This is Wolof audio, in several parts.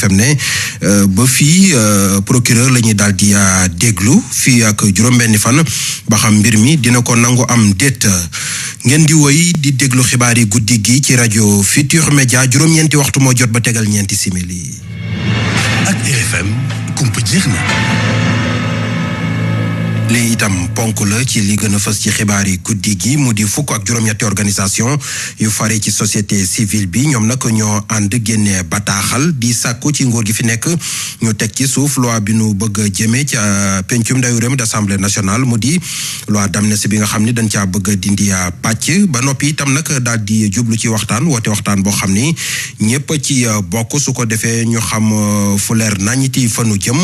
FM ne ba fii procureur la ñuy daal di déglu fii ak juróom-benni fan ba xam mbir mi dina ko nangu am déet ngeen di woy di déglu xibaar yi guddi gi ci rajo Futurs Médias juróom-ñeenti waxtu moo jot ba tegal ñeenti simili. ak RFM kumpa jeex na. lii itam ponk la ci li gën a fës ci xibaar yi guddi gi mu di fukk ak juróom-ñetti organisation yu fare ci société civile bi ñoom nag ñoo ànd génne bataaxal di sàkku ci nguur gi fi nekk ñu teg ci suuf loi bi nu bëgg a jëmee ci pencum ndawi réew mi d'Assemblée nationale mu di loi d'amnistie bi nga xam ni dañ caa bëgg a dindi pàcc ba noppi itam nag daal di jublu ci waxtaan woote waxtaan boo xam ni ñëpp ci bokk su ko defee ñu xam fu leer nañiti fanu jëm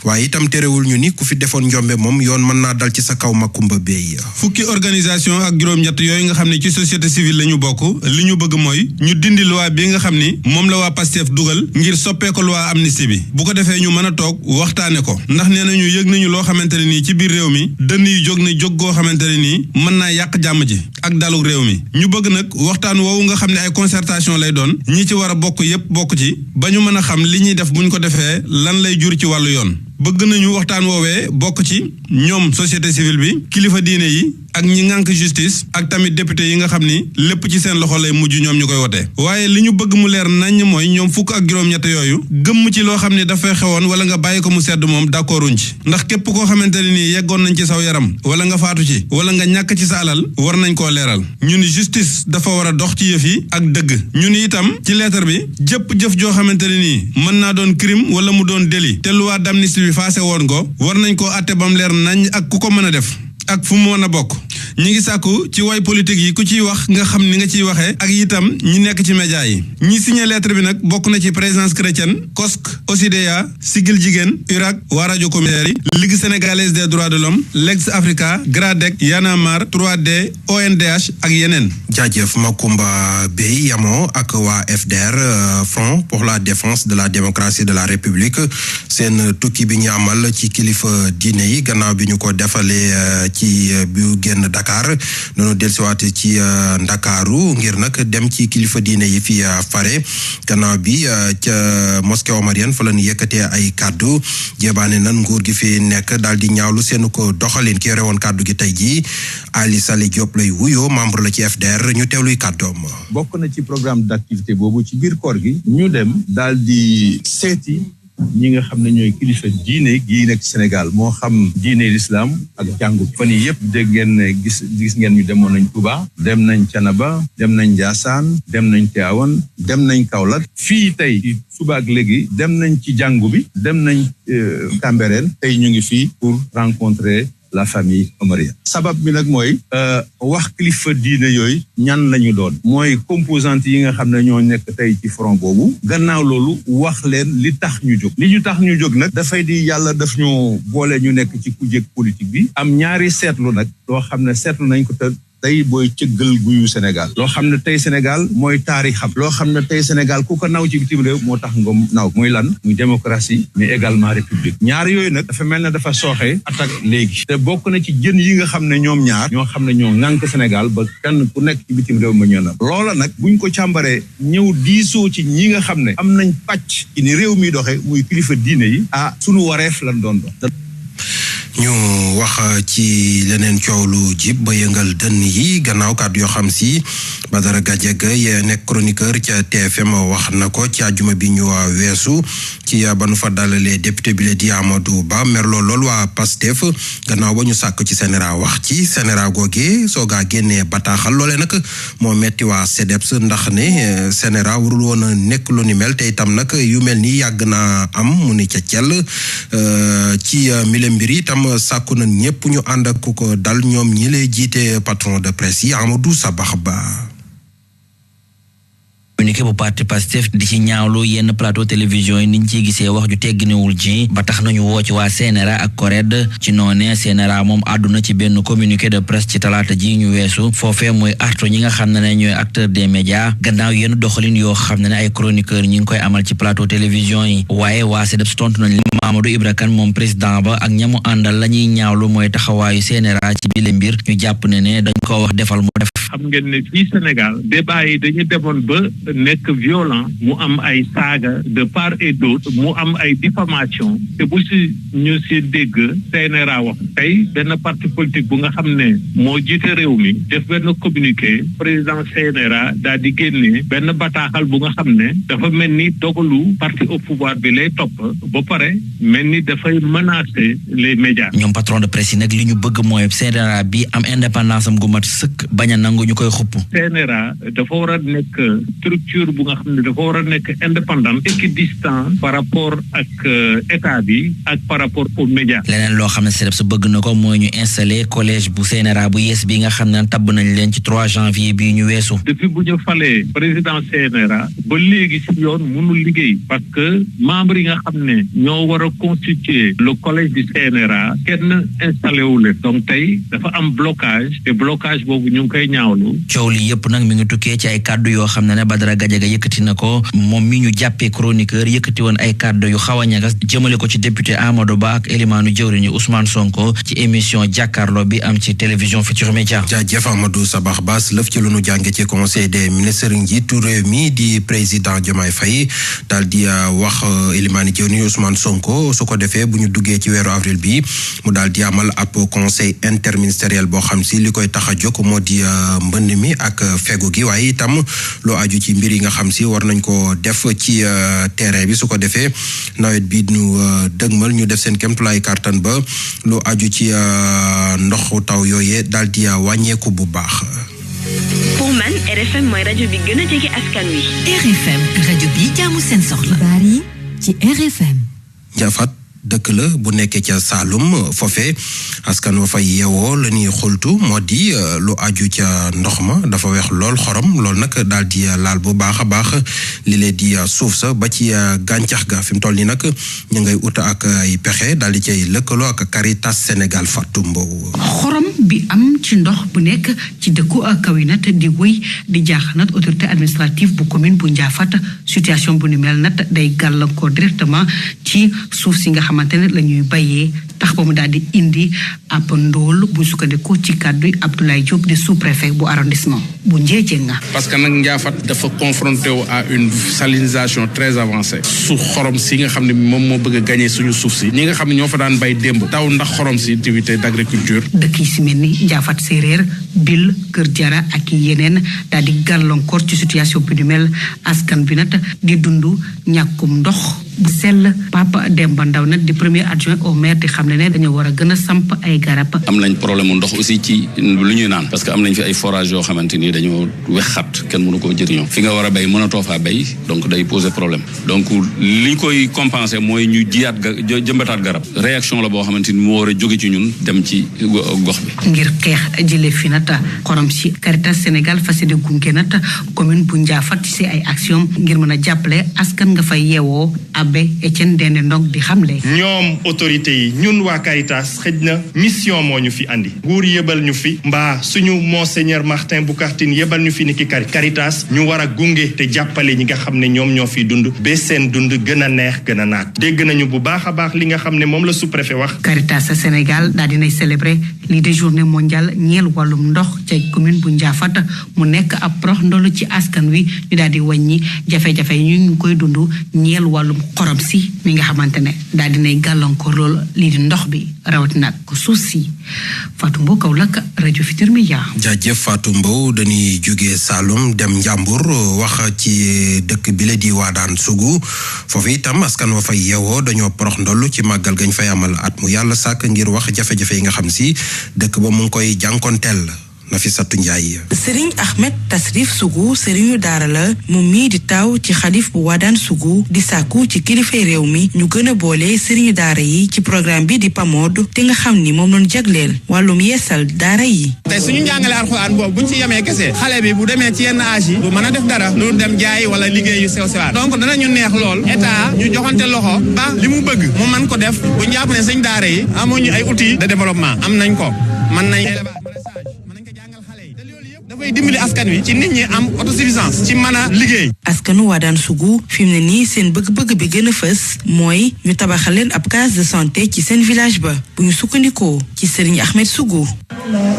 waaye itam terewul ñu ni ku fi defoon njombe moom yoon mën naa dal ci sa kaw Makumba Bey. fukki organisation ak juróom-ñett yooyu nga xam ne ci société civile la ñu bokk li ñu bëgg mooy ñu dindi loi bi nga xam ni moom la waa Pastef dugal ngir soppee ko loi amnistie bi bu ko defee ñu mën a toog waxtaane ko ndax nee nañu yëg nañu loo xamante ne nii ci biir réew mi dënn yi jóg na jóg goo xamante ne nii mën naa yàq jàmm ji ak dalug réew mi ñu bëgg nag waxtaan woowu nga xam ne ay concertation lay doon ñi ci war a bokk yépp bokk ci ba ñu mën a xam li ñuy def buñ ko defee lan lay jur ci wàllu yoon bëgg nañu waxtaan woowee bokk ci ñoom société civile bi kilifa diine yi ak ñi ngànk justice ak tamit député yi nga xam ni lépp ci seen loxo lay mujj ñoom ñu koy wote waaye li ñu bëgg mu leer naññ mooy ñoom fukk ak juróom-ñett yooyu gëmm ci loo xam ne dafay xewoon wala nga bàyyi ko mu sedd moom d'accorduñ ci ndax képp koo xamante ne nii yeggoon nañ ci saw yaram wala nga faatu ci wala nga ñàkk ci sa alal war nañ koo leeral ñu ni justice dafa war a dox ci yëf yi ak dëgg ñu ni itam ci lettre bi jëpp jëf joo xamante ne nii mën naa doon crime wala mu doon délit te loi d'amnistie bi faase woon ko war nañ koo àtte bam leer nañ ak ku ko mën a def ak fu mu mën a bokk ñi ngi sàkku ci way politique yi ku ciy wax nga xam ni nga ciy waxee ak itam ñi nekk ci média yi ñi signé lettre bi nag bokk na ci Présence chrétienne COSC OSIDEA Siggil Jigéen URAC waa rajo communautaire yi Ligue sénégalaise des droits de l'homme Legs Africa GRADEC Y'en a marre 3D ONDH ak yeneen. jaajëf Makumba Bey yamoo ak waa FDR Front pour la défense de la démocratie de la République seen tukki bi ñu amal ci kilifa diine yi gannaaw bi ñu ko defalee ci bu génn Dakar noonu dellusiwaat ci Ndakaaru ngir nag dem ci kilifa diine yi fi fare gannaaw bi ca mosquée omarienne fa la ñu yëkkatee ay kàddu jébaane nan nguur gi fi nekk daal di ñaawlu seenu ko doxalin ki yore woon kàddu gi tey jii Ali Saleh Diop lay wuyoo membre la ci FDR ñu teewluy kàddoom. bokk na ci programme d'activité boobu ci biir koor gi ñu dem daal di seeti ñi nga xam ne ñooy kilifa diine gi nekk Sénégal moo xam diine l'islam ak jàngu fan yi yëpp dégg ngeen ne gis ngeen ñu demoon nañ Touba dem nañ Thiénaba dem nañ Ndiassane dem nañ Tivaouane dem nañ Kaolack fii tey suba ak léegi dem nañ ci jàngu bi dem nañ Cambérène tey ñu ngi fii pour rencontrer la famille omarienne sabab bi nag mooy wax kilifa diine yooyu ñan lañu doon mooy composante yi nga xam ne ñoo nekk tey ci front boobu gannaaw loolu wax leen li tax ñu jóg li ñu tax ñu jóg nag dafay di yàlla daf ñu boole ñu nekk ci kujje politique bi am ñaari seetlu nag loo xam ne seetlu nañ ko te tey booy cëggal guyu Sénégal loo xam ne tey Sénégal mooy taarixam loo xam ne tey Sénégal ku ko naw ci bitim réew moo tax nga naw muy lan muy démocratie mais également république ñaar yooyu nag dafa mel ne dafa sooxee attaque léegi te bokk na ci jën yi nga xam ne ñoom ñaar ñoo xam ne ñoo ŋànk Sénégal ba kenn ku nekk ci bitim réew ma ñoo na loola nag buñ ko càmbaree ñëw diisoo ci ñi nga xam ne am nañ pàcc ci ni réew mi doxe muy kilifa diine yi sunu wareef lan doon dox ñu wax ci leneen coow lu jib ba yëngal dënn yi gannaaw kàddu yoo xam si Badara Gadiaga yee nekk chroniqueur ca TFM wax na ko ci àjjuma bi ñu weesu ci ba nu fa dalalee député bi la di Amadou Ba merloo lool waa Pastef gannaaw ba ñu sàkk ci CNRA wax ci CNRA googee soogaa génnee bataaxal loole nag moo metti waa CDEPS ndax ne CNRA warul woon a nekk lu ni mel te itam nag yu mel ni yàgg naa am mu ni ca cell ci mille mbir yi itam sàkku na ñëpp ñu ànd ak ku ko dal ñoom ñi lay jiite patron de presse yi Amadou Sabax Ba. communiqué bu parti Pastef di ci ñaawlu yenn plateau télévision yi niñ ciy gisee wax ju tegginewul ji ba tax nañu woo ci waa CNRA ak CORED ci noonee CNRA moom àdduna ci benn communiqué de presse ci talaata ji ñu weesu foofee mooy artu ñi nga xam ne ñooy acteur des médias gannaaw yenn doxalin yoo xam ne ay chroniqueur ñi ngi koy amal ci plateau télévision yi waaye waa CDEPS tontu nañ li Mamadou Ibra Kane moom président ba ak ñamu àndal la ñuy ñaawlu mooy taxawaayu CNRA ci bile mbir ñu jàpp ne dañ ko wax defal mu def. xam ngeen ne fii Sénégal débat yi dañu demoon ba nekk violent mu am ay saaga de part et d'autre mu am ay diffamation te bu si ñu si dégg CNRA wax tey benn parti politique bu nga xam ne moo jiite réew mi def benn communiqué président CNRA daal di génne benn bataaxal bu nga xam ne dafa mel ni dogalu parti au pouvoir bi lay topp ba pare mel ni dafay menacer les médias. ñoom patron de presse yi nag li ñu bëgg mooy CNRA bi am indépendance am gu mat sëkk bañ a nangu ñu koy xupp. CNRA dafa war a nekk structure bu nga xam ne dafa war a nekk indépendante équidistant par rapport ak état bi ak par rapport aux médias. leneen loo xam ne CDEPS bëgg na ko mooy ñu installé collège bu CNRA bu yees bi nga xam ne tabb nañ leen ci 3 janvier bii ñu weesu. depuis bu ñu falee président CNRA ba léegi si yoon mënul liggéey parce que membre yi nga xam ne ñoo war a constituer le collège du CNRA kenn installé wu leen donc tey dafa am blocage te blocage boobu ñu ngi koy ñaawlu. coow li yëpp nag mi ngi tukkee ci ay kàddu yoo xam ne Badara Gadiaga yëkkati na ko moom mi ñu jàppee chroniqueur yëkkati woon ay kàddu yu xaw a ñagas jëmale ko ci député Amadou Ba ak élimaanu jëwriñu Ousmane Sonko ci émission jàkkaarloo bi am ci télévision Futurs Médias. jaajëf Amadou Sabax Bass lëf ci lu nu jànge ci conseil des ministres njiitu réew mi di président Diomaye Faye daal di wax élimaanu jëwriñu Ousmane Sonko su ko defee bu ñu duggee ci weeru avril bi mu daal di amal ab conseil interministériel boo xam si li koy tax a jóg moo di mbënd mi ak fegu gi waaye itam lu aju ci mbir yi nga xam si war nañ ko def ci terrain bi su ko defee nawet bi ñu dëgmal ñu def seen kéemtulaay kàttan ba lu aju ci ndoxu taw yooyee daal di wàññeeku bu baax. pour man RFM mooy rajo bi gën a jege askan wi. RFM rajo bi jaamu seen soxla. xibaar yi ci RFM. Njafat dëkk la bu nekkee ca Saalum foofe askan wa fay yeewoo la ñuy xultu moo di lu aju ca ndox ma dafa weex lool xorom loolu nag daal di laal bu baax a baax li lee di suuf sa ba ci gàncax ga fi mu toll nii nag ñu ngay ut ak ay pexe daal di cay lëkkaloo ak Caritas Sénégal Fatou Mbow. xorom bi am ci ndox bu nekk ci dëkku Kawinat di wéy di jaaxal nag autorité administrative bu commune bu Ndiafat situation bu ni mel nag day gàllankoor directement ci suuf si nga xamante ne la ñuy bayee tax ba mu daal di indi ab ndóol bu sukkandiku ci kàddu Abdoulaye Diop di sous-préfet bu arrondissement bu Ndiédiène. parce que nag Ndiafat dafa confronté wu à une salinisation très avancée su xorom si nga xam ne moom moo bëgg a gagné suñu suuf si ñi nga xam ne ñoo fa daan bay démb taw ndax xorom si activité d'agriculture. dëkk yi si mel ni Ndiafat séeréer Bil Kër Jara ak yeneen daal di gàllankoor ci situation bi du mel askan bi nag di dund ñàkkum ndox bu sell. Papa Demba Ndaw nag di premier adjoint au maire di xam ne dañoo war a gën a samp ay garab. am nañ problème mu ndox aussi ci lu ñuy naan parce que am nañ fi ay forage yoo xamante ni dañoo wexxat kenn mënu koo jëriñoo fi nga war a béy mënatoo faa béy donc day poser problème donc li koy compenser mooy ñu jiyaat jëmbataat garab réaction la boo xamante ni moo war a jóge ci ñun dem ci gox bi. ngir xeex jële fi nag xorom si Caritas Sénégal fas yéene gunge nag commune bu Ndiafat ci ay action ngir mën a jàppale askan nga fay yeewoo Abbé Etienne Dende Ndong di xamle. ñoom autorités yi ñun waa Caritas xëj na mission moo ñu fi andi nguur yebal ñu fi mbaa suñu monseigneur Martin Boucar Tine yebal ñu fi ni ki Caritas ñu war a gunge te jàppale ñi nga xam ne ñoom ñoo fiy dund ba seen dund gën a neex gën a naat dégg nañu bu baax a baax li nga xam ne moom la sous-préfet wax. Caritas Sénégal daal dinay célébrer lii de journée mondiale ñeel wàllum ndox ca commune bu Ndiafat mu nekk ab prox ndolu ci askan wi ñu daal di wàññi jafe-jafe yi ñu ngi koy dund ñeel wàllum xorom si mi nga xamante ne daal dinay gàllankoor loolu lii di ndox bi rawatina ak suuf si Fatou Mbow Kaolack rajo Futurs Médias. jaajëf Fatou Mbow dañuy jógee Saloum dem Njàmbur wax ci dëkk bi la di Waadaan Sugu foofu itam askan wa fay yeewoo dañoo porox ndollu ci màggal gañ fay amal at mu yàlla sàkk ngir wax jafe-jafe yi nga xam si dëkk ba mu ngi koy jànkonteel. Nafisatu Njaay. Serigne Ahmed Tasrif Sougou Serigne daara la moom mii di taw ci xalif bu Waadaan Sougou di sàkku ci kilifay réew mi ñu gën a boole Serigne daara yi ci programme bi di PAMOD te nga xam ni moom lañu jagleel wàllum yeesal daara yi. tey suñu njàngale alxuraan boobu buñ ci yemee kese xale bi bu demee ci yenn âge yi du mën a def dara lu dem jaay wala liggéey yu sew sewaat donc danañu neex lool état ñu joxante loxo ba li mu bëgg mu mën ko def bu ñu jàpp ne sëñ daara yi amuñu ay outils de développement am nañ ko mën nañ dafay dimbali askan wi ci nit ñi am autosuffisance ci mën a liggéey. askanu Waadaan Sougou fi mu ne nii seen bëgg-bëgg bi gën a fës mooy ñu tabaxal leen ab case de santé ci seen village ba bu ñu sukkandikoo ci Serigne Ahmed Sougou.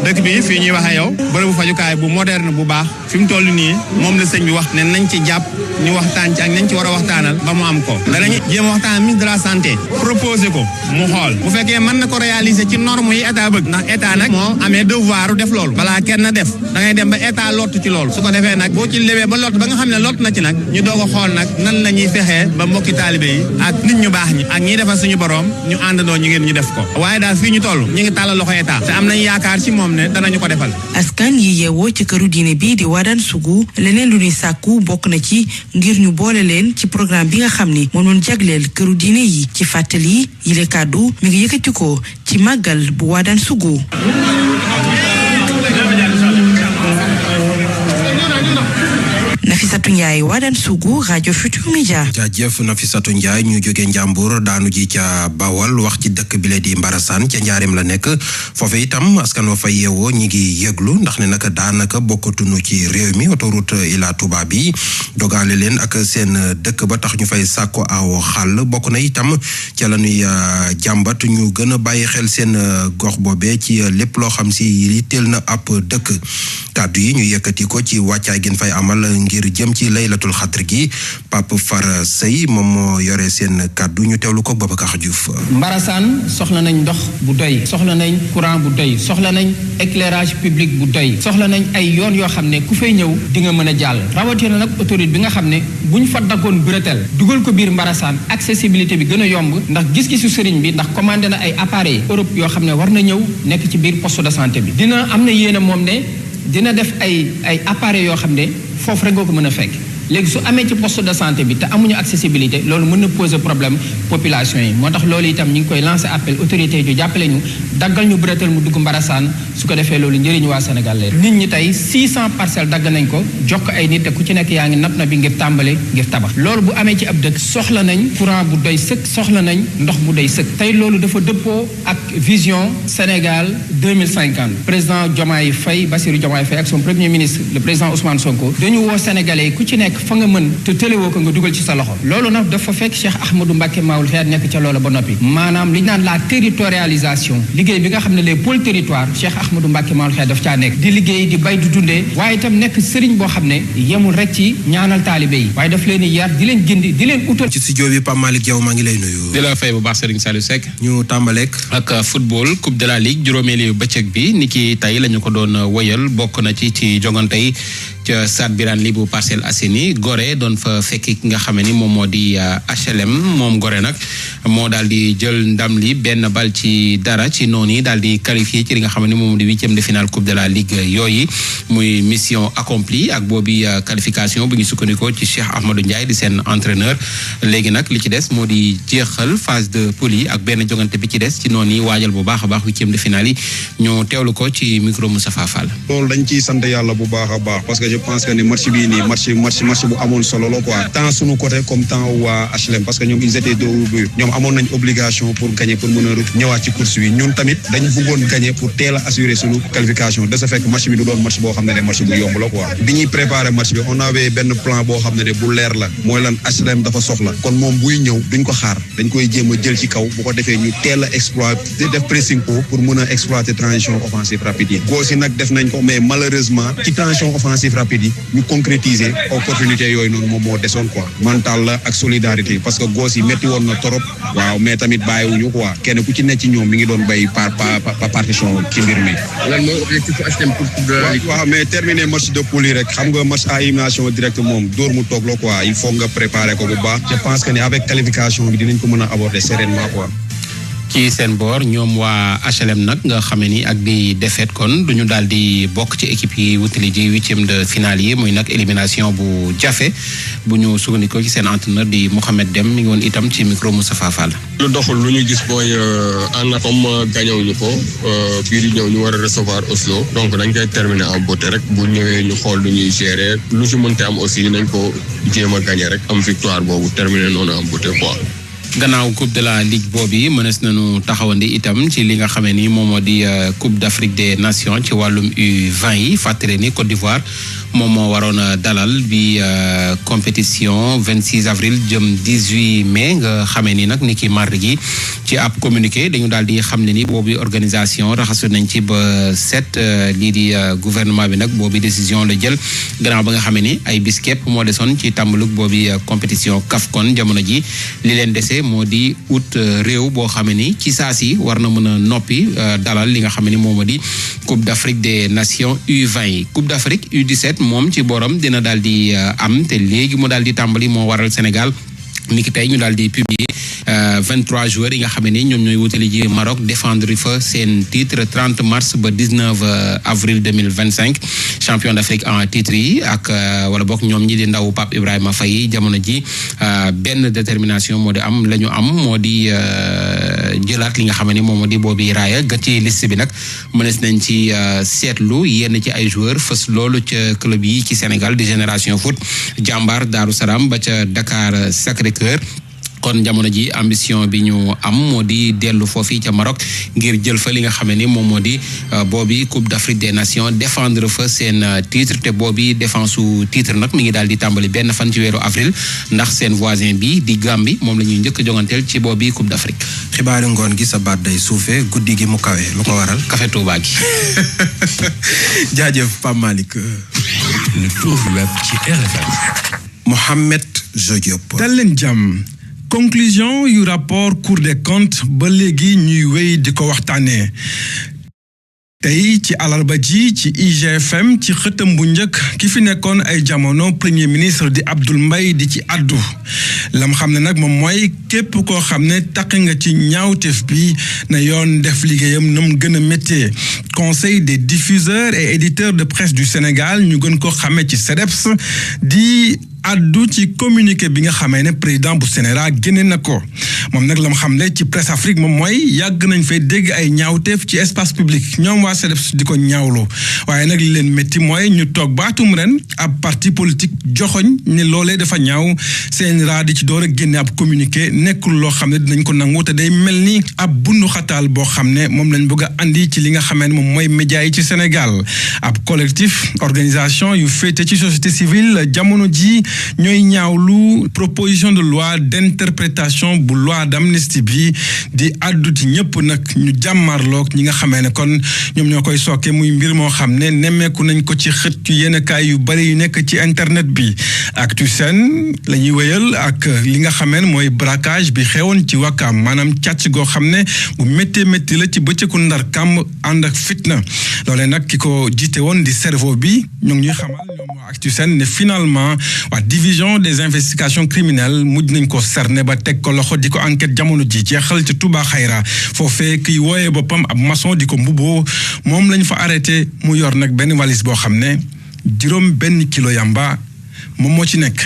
dëkk bi fii ñuy waxee yow bërëbu fajukaay bu moderne bu baax fi mu toll nii moom la sëñ bi wax ne nañ ci jàpp ñu waxtaan ci ak nañ ci war a waxtaanal ba mu am ko danañu jéem a waxtaan ministre de la santé proposé ko mu xool bu fekkee mën na ko réaliser ci norme yi état bëgg ndax état nag moo amee devoir def loolu balaa kenn def da ngay dem ba état lott ci loolu su ko defee nag boo ci lewee ba lott ba nga xam ne lott na ci nag ñu doog a xool nag nan la ñuy fexee ba mbokki taalibe yi ak nit ñu baax ñi ak ñiy defal suñu borom ñu àndandoo ñu ngeen ñu def ko waaye daal fii ñu toll ñu ngi tàllal loxo état te am nañ yaakaar ci moom ne danañu ko defal. askan yi yeewoo ci këru diine bi di Wadane Sougou leneen lu ñuy sàkku bokk na ci ngir ñu boole leen ci programme bi nga xam ni moo doon jagleel këru diine yi ci fàttali yile kàddu mi ngi yëkkati ko ci màggal bu Wadane Sougou. Nafissatou Ndiaye Wadane Sougou rajo Futur Media. jaajëf Nafissatou Ndiaye ñu jógee Njàmbur daanu ji ca Bawal wax ci dëkk bi la di Mbarasaan ca Njaareem la nekk foofe itam askan wa fa yeewoo ñi ngi yëglu ndax ne nag daanaka bokkatunu ci réew mi autoroute Ila Touba bi dogale leen ak seen dëkk ba tax ñu fay sàkko aw xàll bokk na itam ca la ñuy jàmbat ñu gën a bàyyi xel seen gox boobee ci lépp loo xam si yitteel na ab dëkk kàddu yi ñu yëkkati ko ci wàccaay gën fay amal ngir jëm ci laylatul xadr gi Pape Fara Sey moom moo yore seen kàddu ñu teewlu ko Babacar Diouf. Mbarasaan soxla nañ ndox bu doy soxla nañ courant bu doy soxla nañ éclairage public bu doy soxla nañ ay yoon yoo xam ne ku fay ñëw di nga mën a jàll rawatina nag autorité bi nga xam ne bu ñu fa daggoon bretel dugal ko biir Mbarasaan accessibilité bi gën a yomb ndax gis-gisu sëriñ bi ndax commandé na ay appareil Europe yoo xam ne war na ñëw nekk ci biir poste de santé bi dina am na yéene moom ne dina def ay appareils yoo xam ne foofu rek nga ko mën a fekk léegi su amee ci poste de santé bi te amuñu accessibilité loolu mën na poser problème population yi moo tax loolu itam ñu ngi koy lancer appel autorité yi ñu jàppale ñu daggal ñu bretel mu dugg Mbarasaan su ko defee loolu njëriñu waa Sénégal leen nit ñi tey 600 parcelles dagg nañ ko jox ko ay nit te ku ci nekk yaa ngi nap na bi ngir tàmbale ngir tabax loolu bu amee ci ab dëkk soxla nañ courant bu doy sëkk soxla nañ ndox bu doy sëkk tey loolu dafa dëppoo ak vision Sénégal 2050 président Diomaye Faye Bassirou Diomaye Faye ak son premier ministre le président Ousmane Sonko dañu woo Sénégalais ku ci nekk fa nga mën te tëlewoo ko nga dugal ci sa loxo loolu nag dafa fekk Cheikh Ahmadou Mbacké Maoul Xeer nekk ca loola ba noppi maanaam li ñu naan la territorialisation liggéey bi nga xam ne les pôles territoires Cheikh Ahmadou Mbacké Maoul Xeer daf caa nekk di liggéey di bay di dundee waaye itam nekk sëriñ boo xam ne yemul rek ci ñaanal taalibe yi waaye daf leen di yar di leen gindi di leen utal ci studio bi Pape Malick Diaw maa ngi lay nuyu di la fay bu baax Serigne Saliou Seck ñu tàmbaleek ak football coupe de la ligue juróomeeli bëccëg bi ni ki tey la ñu ko doon woyal bokk na ci jongante yi ca Stade Birane Ly bu Parcelles Assainies Gorée doon fa fekki ki nga xam ni moom moo di HLM moom Gorée nag moo daal di jël ndam li benn bal ci dara ci noonu yi daal di qualifié ci li nga xam ne moom moo di huitième de finale coupe de la ligue yooyu muy mission accomplie ak boobi qualification bu ñu sukkandikoo ci Cheikh Ahmadou Ndiaye di seen entraîneur léegi nag li ci des moo di jeexal phase de poule yi ak benn jongante bi ci des ci noonu yi waajal bu baax a baax huitième de finale yi ñu teewlu ko ci micro Moustapha Fall. loolu dañ ciy sant yàlla bu baax a baax parce que je pense que ni match bii nii match bu amoon solo la quoi tant suñu côté comme tant waa HLM parce que ñoom ils étaient dos au but ñoom amoon nañ obligation pour gagner pour mën a ñëwaat ci course bi ñun tamit dañ bëggoon gagner pour teel a assurer suñu qualification de ce fait que match bi du doon match boo xam ne match bu yomb la quoi bi ñuy préparer match bi on avait benn plan boo xam ne bu leer la mooy lan HLM dafa soxla kon moom buy ñëw duñ ko xaar dañ koy jéem a jël ci kaw bu ko defee ñu teel a exploiter def pressing pour mën a exploiter transition offensive rapide yi góor si nag def nañ ko mais malheureusement ci transition offensive rapide yi ñu concrétiser opportunité yooyu noonu moom moo desoon quoi mental la ak solidarité parce que góos yi métti woon na torop waaw mais tamit bàyyiwuñu quoi kenn ku ci nekk ci ñoom mi ngi doon bay par partition ci mbir mi. lan mooy objectif HLM pour waaw mais terminer match de poule yi rek xam nga match à élimination directe moom dóor mu toog la quoi il faut nga préparer ko bu baax je pense que ni avec qualification bi dinañ ko mën a aborder sereinement quoi. ci seen boor ñoom waa HLM nag nga xamee ni ak di défaite kon duñu daal di bokk ci équipe yi wutali ji huitième de finale yi muy nag élimination bu jafe bu ñu sukkandikoo ci seen entraîneur di Mouhamed Dem mi ngi woon itam ci micro Moustapha Fall. lu doxul lu ñu gis mooy ànd comme gañewuñu ko bii di ñëw ñu war a recevoir Oslo donc dañ koy terminer en beauté rek bu ñëwee ñu xool lu ñuy gérer lu ci mënte am aussi nañ ko jéem a gagné rek am victoire boobu terminer noonu en beauté quoi. gannaaw coupe de la ligue boobu mënees nañu taxawandi itam ci li nga xamee ni moom moo di coupe d'Afrique des nations ci wàllum U20 yi fàttali ni Côte d'Ivoire moom moo waroon a dalal bi compétition 26 avril jëm 18 mai nga xamee ni nag ni ki mardi gi ci ab communiqué dañu daal di xam ne ni boobu organisation raxasu nañ ci ba set lii di gouvernement bi nag boobu décision la jël gannaaw ba nga xamee ni ay bis képp moo desoon ci tàmbalug boobu compétition CAFCON jamono ji li leen dese moo di ut réew boo xamee ni ci saa si war na mën a noppi dalal li nga xam ne moom moo di Coupe d'Afrique des Nations U20 Coupe d'Afrique U17 moom ci borom dina daal di am te léegi mu daal di tàmbali moo waral Sénégal niki tey ñu daal di publier 23 joueurs yi nga xam ne ñoom ñooy wutali ji Maroc défendre fa seen titre 30 mars ba 19 avril 2025 champion d'Afrique en titre yi ak wala bokk ñoom ñi di ndaw Pape Ibrahima Faye jamono ji benn détermination moo di am la ñu am moo di jëlaat li nga xam ne moom moo di boobu raaya ga ci liste bi nag mënees nañ ci seetlu yenn ci ay joueurs fës loolu ca club yi ci Sénégal di Génération Foot Jàmbaar Daaru Salaam ba ca Dakar Sacré-Cœur kon jamono ji ambition bi ñu am moo di dellu foofii ca Maroc ngir jël fa li nga xam ne moom moo di boobi Coupe d'Afrique des Nations défendre fa seen titre te boobi défense su titre nag mi ngi daal di tàmbali benn fan ci weeru avril ndax seen voisin bi di Gambie moom la ñuy njëkk a jonganteel ci boobi Coupe d'Afrique. xibaari ngoon gi sa baat day suufee guddi gi mu kawe lu ko waral. Café Touba gi. jaajëf Pape Malick. Le tour du web ci RFM. Mohamed Jodiop. dal leen jàmm. conclusion yu rapport Cour des comptes ba léegi ñuy wéy di ko waxtaanee tey ci alarba ji ci IGFM ci xëtam bu njëkk ki fi nekkoon ay jamono premier ministre di Abdoul Mbaye di ci addu lam xam ne nag moom mooy képp koo xam ne taq nga ci ñaawteef bi na yoon def liggéeyam na mu gën a méttee conseil des diffuseurs et éditeurs de presse du Sénégal ñu gën ko xamee ci CDEPS di addu ci communiqué bi nga xamee ne président bu Sénégal génne na ko moom nag la mu xam ne ci presse Afrique moom mooy yàgg nañ fay dégg ay ñaawteef ci espace public ñoom waa CDEPS di ko ñaawlu waaye nag li leen métti mooy ñu toog baatum ren ab parti politique joxoñ ne loolee dafa ñaaw CNRA di ci door a génne ab communiqué nekkul loo xam ne dinañ ko nangu te day mel ni ab bundu xataal boo xam ne moom lañ bëgg a andi ci li nga xamee ne moom mooy média yi ci Sénégal ab collectif organisation yu féete ci société civile jamono ji ñooy ñaawlu proposition de loi d'interprétation bu loi d'amnistie bi di addu ci ñëpp nag ñu jàmmarloog ñi nga xamee ne kon ñoom ñoo koy sooke muy mbir moo xam ne nemmeeku nañ ko ci xët yu yenn kaay yu bari yu nekk ci internet bi Actusen la ñuy wéyal ak li nga xamee ne mooy braquage bi xewoon ci Wakam maanaam càcc goo xam ne bu métti métti la ci bëccëgu Ndar kàmb ànd ak fitna loolee nag ki ko jiite woon di cerveau bi ñu ngi ñuy xamal ñoom waa Actusen ne finalement waa division des investigations criminelles mujj nañ ko cerner ba teg ko loxo di ko enquête jamono ji jeexal ci Touba Xayra foofee kiy wooyee boppam ab maçon di ko mbubboo moom lañ fa arrêté mu yor nag benn valise boo xam ne 5 kilo yamba moom moo ci nekk